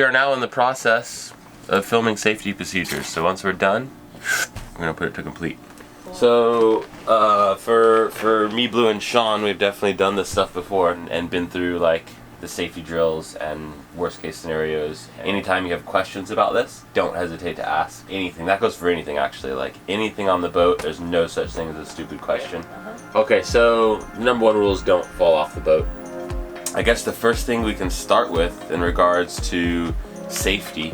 are now in the process of filming safety procedures. So once we're done, we're gonna put it to complete. So for me, Blue, and Sean, we've definitely done this stuff before and been through like the safety drills and worst case scenarios. Anytime you have questions about this, don't hesitate to ask anything. That goes for anything actually, like anything on the boat. There's no such thing as a stupid question. Okay, so number one rule is don't fall off the boat. I guess the first thing we can start with in regards to safety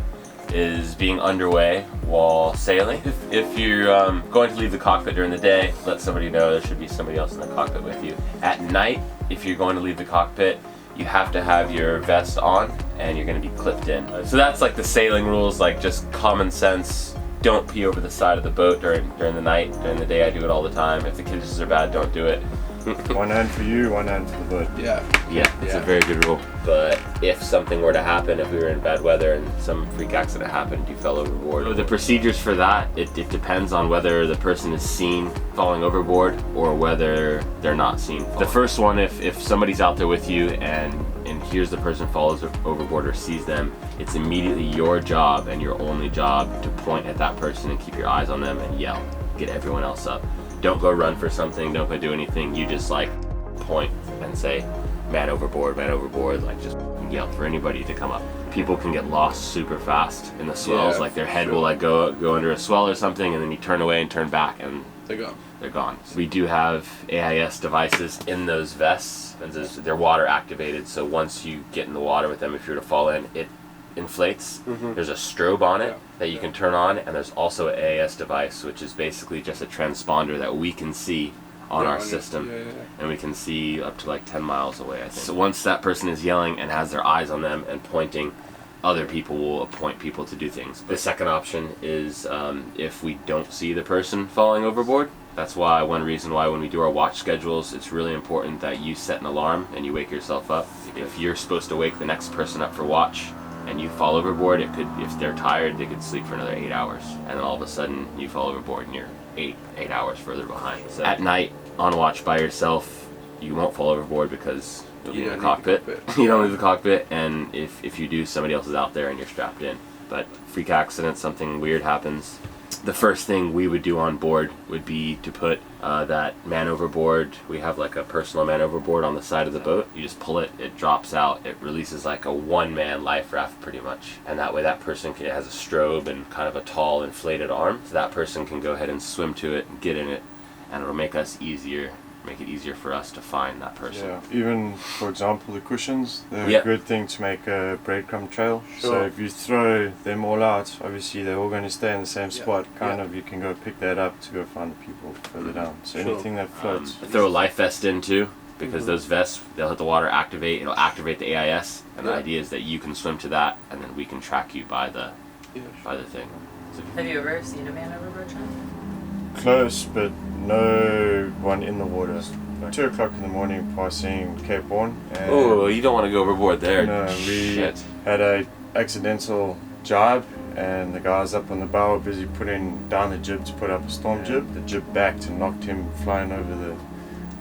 is being underway while sailing. If you're going to leave the cockpit during the day, let somebody know. There should be somebody else in the cockpit with you. At night, if you're going to leave the cockpit, you have to have your vest on and you're going to be clipped in. So that's like the sailing rules, like just common sense. Don't pee over the side of the boat during the night. During the day, I do it all the time. If the conditions are bad, don't do it. One hand for you, one hand for the boat. Yeah, it's a very good rule. But if something were to happen, if we were in bad weather and some freak accident happened, you fell overboard. The procedures for that, it depends on whether the person is seen falling overboard or whether they're not seen. The first one, if somebody's out there with you and hears the person falls overboard or sees them, it's immediately your job and your only job to point at that person and keep your eyes on them and yell. Get everyone else up. Don't go run for something, don't go do anything. You just like point and say, man overboard, like just yell for anybody to come up. People can get lost super fast in the swells, like their head will like go under a swell or something, and then you turn away and turn back and they're gone. So we do have AIS devices in those vests, and they're water activated, so once you get in the water with them, if you were to fall in, it inflates. There's a strobe on it that you can turn on, and there's also an AIS device, which is basically just a transponder that we can see on our system, and we can see up to like 10 miles away, I think. So once that person is yelling and has their eyes on them and pointing, other people will appoint people to do things. The second option is if we don't see the person falling overboard. That's why one reason why when we do our watch schedules, it's really important that you set an alarm and you wake yourself up. If you're supposed to wake the next person up for watch and you fall overboard, it could, if they're tired, they could sleep for another 8 hours, and then all of a sudden you fall overboard and you're eight hours further behind. So at night, on watch by yourself, you won't fall overboard because you'll be in the cockpit. You don't leave the cockpit, and if you do, somebody else is out there and you're strapped in. But freak accident, something weird happens, the first thing we would do on board would be to put that man overboard. We have like a personal man overboard on the side of the boat. You just pull it, it drops out, it releases like a one-man life raft pretty much. And that way that person it has a strobe and kind of a tall inflated arm. So that person can go ahead and swim to it and get in it, and it'll make it easier for us to find that person. Yeah, even for example the cushions, they're a good thing to make a breadcrumb trail. So if you throw them all out, obviously they're all going to stay in the same spot. You can go pick that up to go find the people further down. So anything that floats. Throw a life vest in too, because those vests, they'll hit the water, it'll activate the AIS, and the idea is that you can swim to that, and then we can track you by the thing. So have you ever seen a man overboard, Sean? Close, but no one in the water. Like 2 o'clock in the morning, passing Cape Horn. Oh, you don't want to go overboard there. No, we had a accidental jibe, and the guys up on the bow were busy putting down the jib to put up a storm jib. The jib backed and knocked him flying over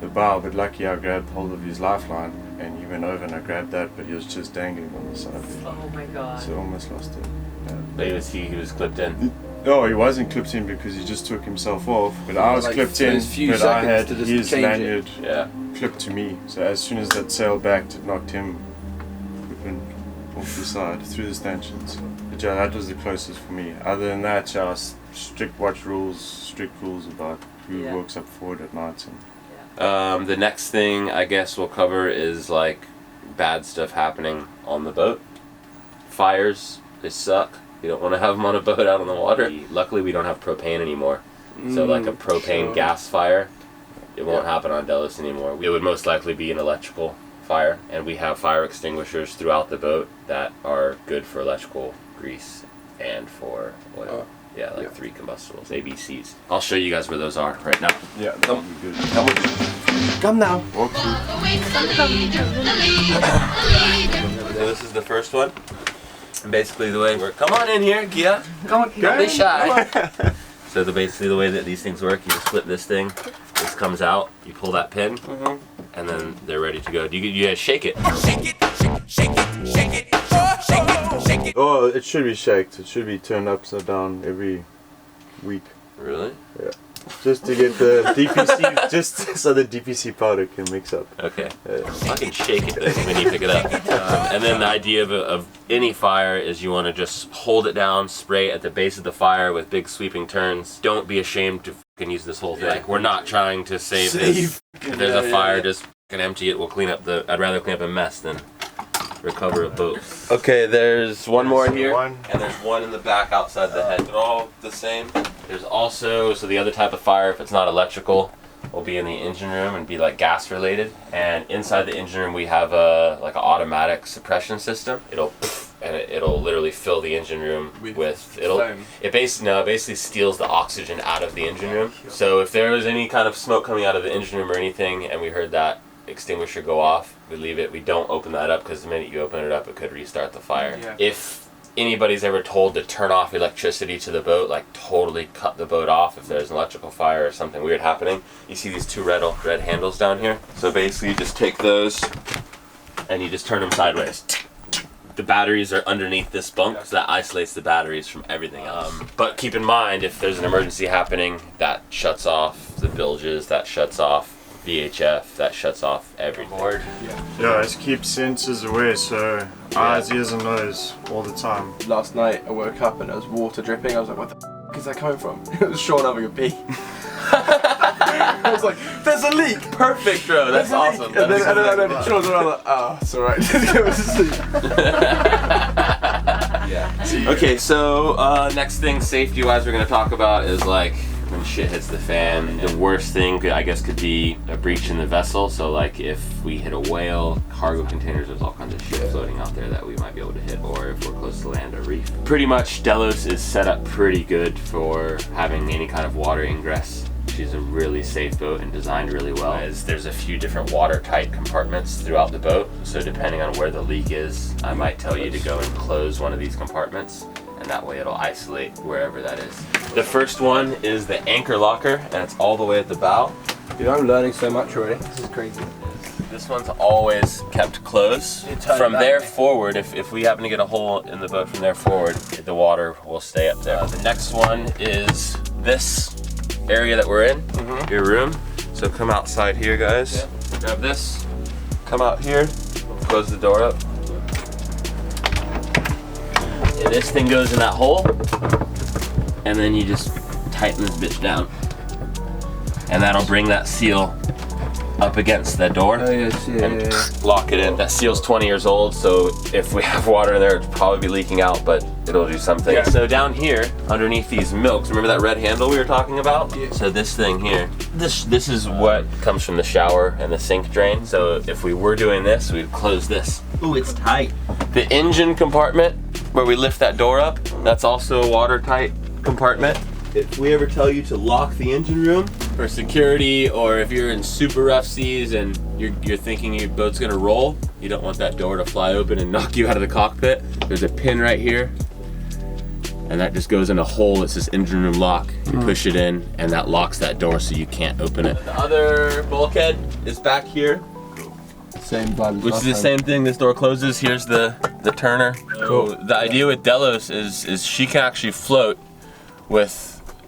the bow, but lucky I grabbed hold of his lifeline, and he went over and I grabbed that, but he was just dangling on the side. Oh my god. So almost lost it. But he was clipped in. No, he wasn't clipped in because he just took himself off, but I was like clipped in, but I had his lanyard clipped to me. So as soon as that sailed back, it knocked him off the side through the stanchions. But yeah, that was the closest for me. Other than that, strict watch rules, strict rules about who walks up forward at night. And the next thing I guess we'll cover is like bad stuff happening on the boat. Fires, they suck. You don't want to have them on a boat out on the water. Luckily we don't have propane anymore. So like a propane gas fire, it won't happen on Delos anymore. It would most likely be an electrical fire, and we have fire extinguishers throughout the boat that are good for electrical grease and for oil. 3 combustibles, ABCs. I'll show you guys where those are right now. Yeah, come good. Come now. Walk through. So this is the first one. And basically the way come on in here, Gia. Don't be shy. So basically the way that these things work, you just flip this thing, this comes out, you pull that pin, and then they're ready to go. You guys shake it. Shake it, shake it, shake it, shake it, shake it. Shake it. Oh, it should be shaked. It should be turned upside down every week. Really? Yeah. Just to get the DPC, just so the DPC powder can mix up. Okay. I can shake it when you pick it up. And then the idea of any fire is you want to just hold it down, spray at the base of the fire with big sweeping turns. Don't be ashamed to fucking use this whole thing. Like, we're not trying to save this. If there's a fire, just fucking empty it. We'll clean up the. I'd rather clean up a mess than recover a boat. Okay, there's one more here, and there's one in the back outside the head. They're all the same. There's also, so the other type of fire, if it's not electrical, will be in the engine room and be like gas related. And inside the engine room we have like an automatic suppression system. It'll literally fill the engine room with it basically steals the oxygen out of the engine room. So if there was any kind of smoke coming out of the engine room or anything, and we heard that extinguisher go off, we leave it. We don't open that up because the minute you open it up, it could restart the fire. Yeah. If anybody's ever told to turn off electricity to the boat, like totally cut the boat off if there's an electrical fire or something weird happening, you see these two red handles down here? So basically you just take those and you just turn them sideways. The batteries are underneath this bunk, so that isolates the batteries from everything else. But keep in mind, if there's an emergency happening, that shuts off the bilges, that shuts off VHF, that shuts off everything. Yeah, just keep sensors away, so eyes, ears and nose all the time. Last night I woke up and there was water dripping. I was like, what the f is that coming from? It was Sean having a pee. I was like, there's a leak! Perfect, bro, that's awesome. And then Sean's around like, oh, it's alright, just go to sleep. Yeah. Okay, so next thing safety wise we're going to talk about is like when shit hits the fan. The worst thing I guess could be a breach in the vessel. So like if we hit a whale, cargo containers, there's all kinds of shit floating out there that we might be able to hit, or if we're close to land, a reef. Pretty much Delos is set up pretty good for having any kind of water ingress. She's a really safe boat and designed really well. There's a few different watertight compartments throughout the boat, so depending on where the leak is, I might tell you to go and close one of these compartments, and that way it'll isolate wherever that is. The first one is the anchor locker, and it's all the way at the bow. Dude, I'm learning so much already. This is crazy. This one's always kept closed. From there forward, if we happen to get a hole in the boat from there forward, the water will stay up there. The next one is this area that we're in, your room. So come outside here, guys. Yeah. Grab this, come out here, close the door up. And this thing goes in that hole, and then you just tighten this bitch down. And that'll bring that seal up against the door and lock it in. That seal's 20 years old, so if we have water in there, it'll probably be leaking out, but it'll do something. Yeah. So down here, underneath these milks, remember that red handle we were talking about? Yeah. So this thing here, this is what comes from the shower and the sink drain. So if we were doing this, we'd close this. Ooh, it's tight. The engine compartment, where we lift that door up, that's also a watertight compartment. If we ever tell you to lock the engine room for security, or if you're in super rough seas and you're thinking your boat's gonna roll, you don't want that door to fly open and knock you out of the cockpit. There's a pin right here, and that just goes in a hole. It's this engine room lock. You push it in, and that locks that door so you can't open it. The other bulkhead is back here. Same vibe. Which is the same thing. This door closes. Here's the turner. Cool. So the idea with Delos is she can actually float with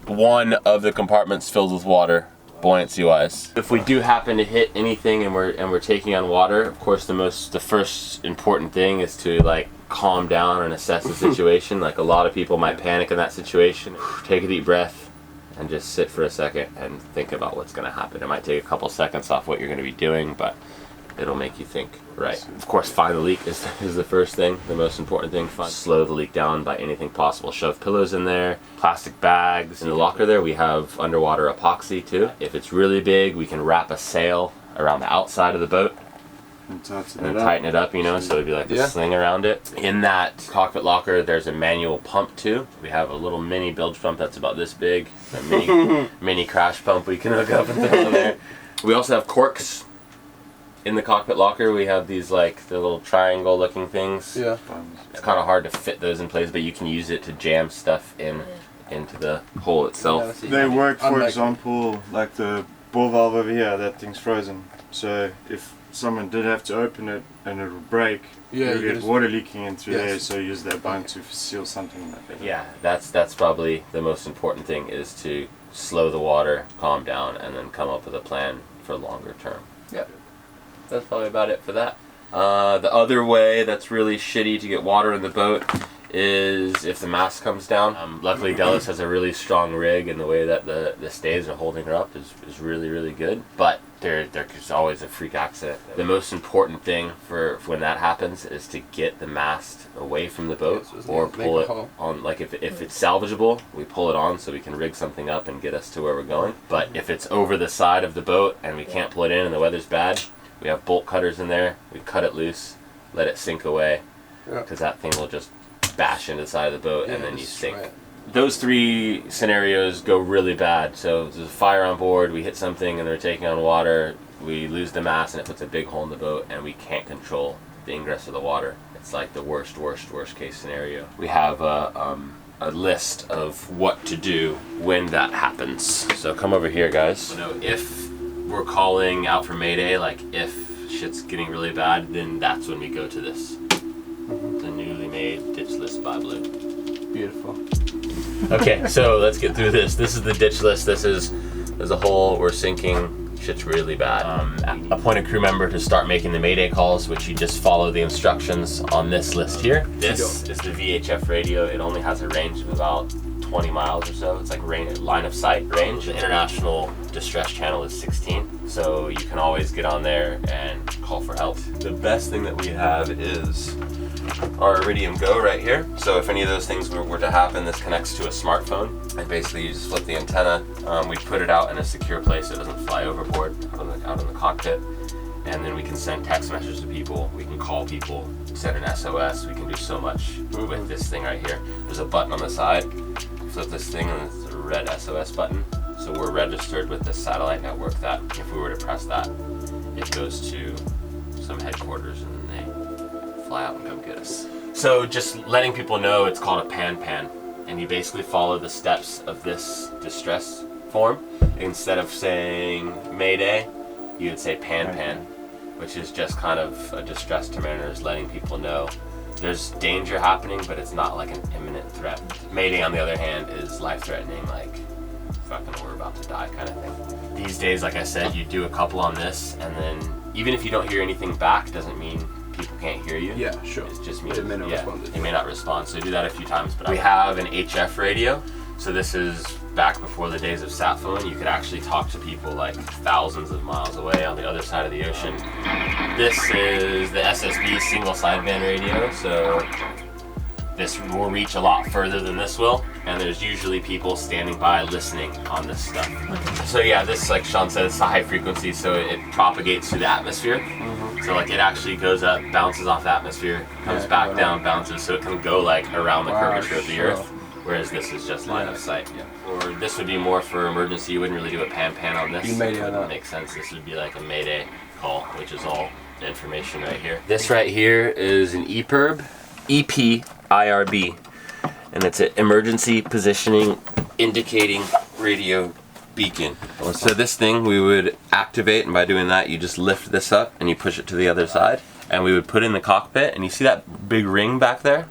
one of the compartments filled with water, buoyancy wise. If we do happen to hit anything and we're taking on water, of course the first important thing is to like calm down and assess the situation. Like a lot of people might panic in that situation. Take a deep breath and just sit for a second and think about what's going to happen. It might take a couple seconds off what you're going to be doing, but it'll make you think. Right. Of course, find the leak is the first thing, the most important thing. Slow the leak down by anything possible. Shove pillows in there, plastic bags. In the locker there, we have underwater epoxy too. If it's really big, we can wrap a sail around the outside of the boat and then tighten it up, you know, so it'd be like a sling around it. In that cockpit locker, there's a manual pump too. We have a little mini bilge pump that's about this big, a mini crash pump we can hook up and throw in there. We also have corks. In the cockpit locker, we have these like the little triangle looking things. Yeah. It's kind of hard to fit those in place, but you can use it to jam stuff into the hole itself. They work, for example, like the ball valve over here, that thing's frozen. So if someone did have to open it and it would break, you get water leaking in through there, so use that bung to seal something like that. Yeah, that's probably the most important thing, is to slow the water, calm down, and then come up with a plan for longer term. Yep. That's probably about it for that. The other way that's really shitty to get water in the boat is if the mast comes down. Luckily Delos has a really strong rig, and the way that the stays are holding her up is really, really good. But there's always a freak accident. The most important thing for when that happens is to get the mast away from the boat, or pull it on. Like if it's salvageable, we pull it on so we can rig something up and get us to where we're going. But if it's over the side of the boat and we can't pull it in and the weather's bad, we have bolt cutters in there. We cut it loose, let it sink away, because that thing will just bash into the side of the boat, and then you sink. Right. Those 3 scenarios go really bad. So there's a fire on board, we hit something and they're taking on water, we lose the mast and it puts a big hole in the boat, and we can't control the ingress of the water. It's like the worst case scenario. We have a list of what to do when that happens. So come over here, guys. So if we're calling out for Mayday, like if shit's getting really bad, then that's when we go to this. The newly made ditch list by Blue. Beautiful. Okay, so let's get through this. This is the ditch list. There's a hole, we're sinking, shit's really bad. Appoint a crew member to start making the Mayday calls, which you just follow the instructions on this list here. This is the VHF radio. It only has a range of about 20 miles or so. It's like line of sight range. The international distress channel is 16, so you can always get on there and call for help. The best thing that we have is our Iridium Go right here. So if any of those things were to happen, this connects to a smartphone, and basically you just flip the antenna. We put it out in a secure place so it doesn't fly overboard out in the cockpit, and then we can send text messages to people, we can call people, send an SOS. We can do so much with this thing right here. There's a button on the side. Flip this thing and it's a red SOS button. So we're registered with this satellite network that if we were to press that, it goes to some headquarters and they fly out and come get us. So just letting people know, it's called a pan-pan, and you basically follow the steps of this distress form. Instead of saying Mayday, you would say pan-pan, which is just kind of a distress to mariners, letting people know there's danger happening, but it's not like an imminent threat. Mayday, on the other hand, is life-threatening, like fucking we're about to die kind of thing. These days, like I said, you do a couple on this, and then even if you don't hear anything back, doesn't mean people can't hear you. Yeah, sure. It just means they may not respond. They may not respond. So do that a few times. But we have an HF radio. So this is back before the days of sat phone. You could actually talk to people like thousands of miles away on the other side of the ocean. This is the SSB single sideband radio. So this will reach a lot further than this will, and there's usually people standing by listening on this stuff. So yeah, this, like Sean said, it's a high frequency, so it propagates through the atmosphere. So like it actually goes up, bounces off the atmosphere, comes back down, bounces, so it can go like around the curvature of the Earth, whereas this is just line of sight. Or this would be more for emergency. You wouldn't really do a pan-pan on this. It wouldn't make sense. This would be like a Mayday call, which is all the information right here. This right here is an EPIRB, EPIRB, and it's an emergency positioning indicating radio beacon. So this thing we would activate, and by doing that you just lift this up and you push it to the other side, and we would put in the cockpit, and you see that big ring back there?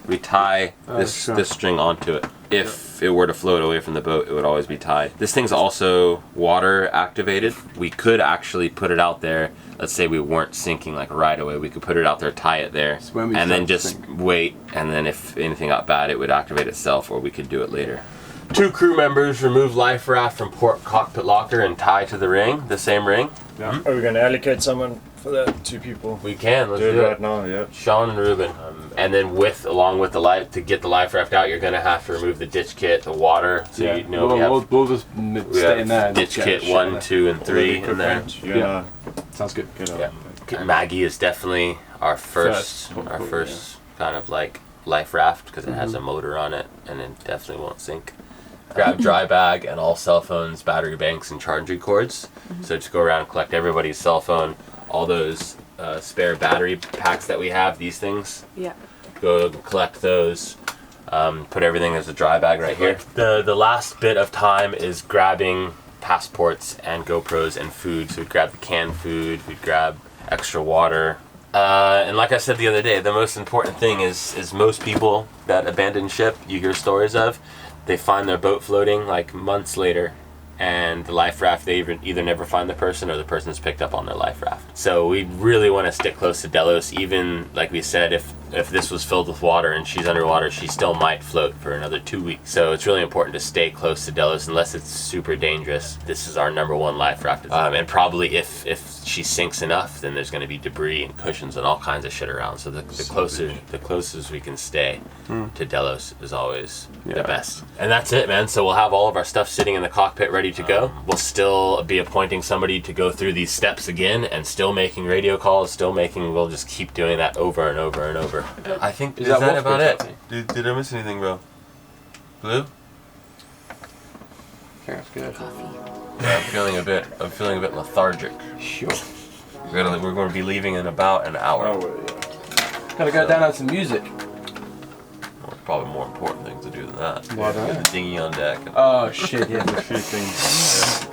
We tie this string onto it. If it were to float away from the boat, it would always be tied. This thing's also water activated. We could actually put it out there. Let's say we weren't sinking like right away. We could put it out there, tie it there, and then just wait. And then if anything got bad, it would activate itself, or we could do it later. 2 crew members remove life raft from port cockpit locker and tie to the ring, the same ring. Are we going to allocate someone for that? 2 people. We can. Let's do it it right now. Yeah. Sean and Ruben. And then along with the life, to get the life raft out, you're going to have to remove the ditch kit, the water. So you know we'll just stay in there. Ditch kit 1, 2, and 3 in there. Yeah. Sounds good. Maggie is definitely our first kind of like life raft, because it has a motor on it, and it definitely won't sink. Grab dry bag and all cell phones, battery banks, and charging cords. So just go around and collect everybody's cell phone, all those spare battery packs that we have, these things. Yeah. Go collect those. Put everything as a dry bag right here. The last bit of time is grabbing passports and GoPros and food. So we'd grab the canned food, we'd grab extra water. And like I said the other day, the most important thing is most people that abandon ship you hear stories of, they find their boat floating like months later, and the life raft, they either never find the person or the person's picked up on their life raft. So we really want to stick close to Delos. Even like we said, if this was filled with water and she's underwater, she still might float for another 2 weeks. So it's really important to stay close to Delos unless it's super dangerous. This is our #1 life raft. And probably if she sinks enough, then there's going to be debris and cushions and all kinds of shit around. So the closest we can stay to Delos is always the best. And that's it, man. So we'll have all of our stuff sitting in the cockpit ready to go. We'll still be appointing somebody to go through these steps again and still making radio calls, we'll just keep doing that over and over and over. I think is that about it. Did I miss anything, bro? Blue? I think that's good. Yeah, I'm feeling a bit lethargic. Sure. We're going to be leaving in about an hour. Oh, yeah. Gotta go down on some music. Well, there's probably more important things to do than that. What? The dinghy on deck. Oh shit! Yeah. A few things.